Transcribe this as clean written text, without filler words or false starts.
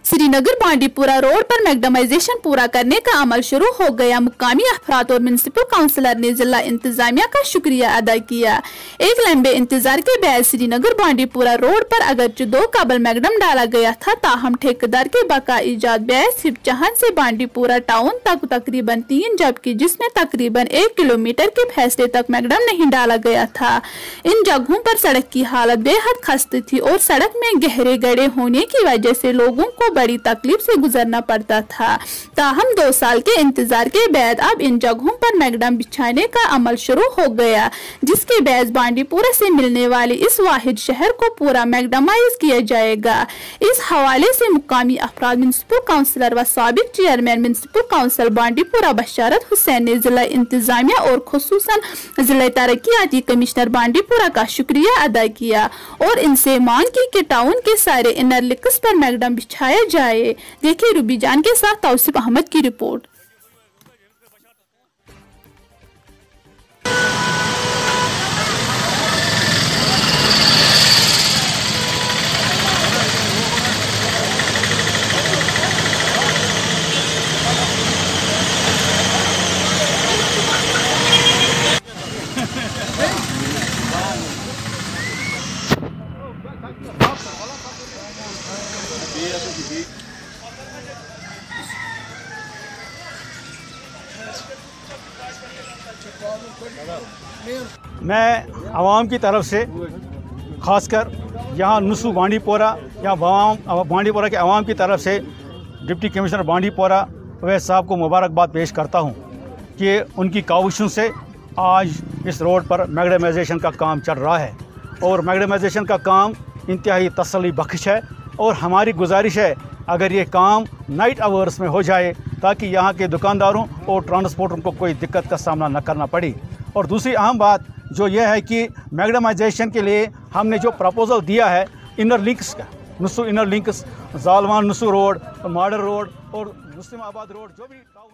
Srinagar Bandipora road पर मैकडमाइजेशन पूरा करने का अमल शुरू हो गया। मुकामी अफराद और म्युनिसिपल काउंसिलर ने जिला इंतजामिया का शुक्रिया अदा किया। एक लंबे इंतजार के बाद श्रीनगर बांडीपुरा रोड पर अगरचे 2 कबल मैकडम डाला गया था, ताहम ठेकेदार के बका ईजाद बैस हिपचहान से बांडीपुरा टाउन तक तकरीबन 3, जबकि जिसमें तकरीबन 1 किलोमीटर के फैसले तक मैकडम नहीं डाला गया था। इन जगहों पर सड़क की हालत बेहद खस्ता थी और सड़क में गहरे गड्ढे होने की वजह से लोगों को बड़ी तकलीफ से गुजरना पड़ता था। ताहम 2 साल के इंतजार के बाद अब इन जगहों पर मैकडम बिछाने का अमल शुरू हो गया, जिसके बाद बांडीपुरा से मिलने वाले इस वाहिद शहर को पूरा मैकडमाइज किया जाएगा। इस हवाले से मुकामी अफराद म्युनिसिपल काउंसिलर व साबिक चेयरमैन म्युनिसिपल काउंसिल बांडीपुरा बशारत हुसैन ने जिला इंतजामिया और खुसूसन जिला तरक्याती कमिश्नर बांडीपुरा का शुक्रिया अदा किया और इनसे मांग की कि टाउन के सारे इनर लिंक्स पर मैकडम बिछाया जाए। देखिए रूबी जान के साथ तौसीफ अहमद की रिपोर्ट। मैं आवाम की तरफ से ख़ासकर यहाँ नुसू बांडीपुरा या बांडीपुरा के आवाम की तरफ से डिप्टी कमिश्नर बांडीपुरा अवैस साहब को मुबारकबाद पेश करता हूँ कि उनकी काविशों से आज इस रोड पर मैकडमाइजेशन का काम चल रहा है और मैकडमाइजेशन का काम इंतहाई तसल्ली बख्श है। और हमारी गुजारिश है अगर ये काम नाइट आवर्स में हो जाए ताकि यहाँ के दुकानदारों और ट्रांसपोर्टरों को कोई दिक्कत का सामना न करना पड़े। और दूसरी अहम बात जो यह है कि मैकडमाइजेशन के लिए हमने जो प्रपोज़ल दिया है इनर लिंक्स का, नुसू इनर लिंक्स, जालवान नुसू रोड, मॉडल रोड और मुस्लिम आबाद रोड, जो भी टाउन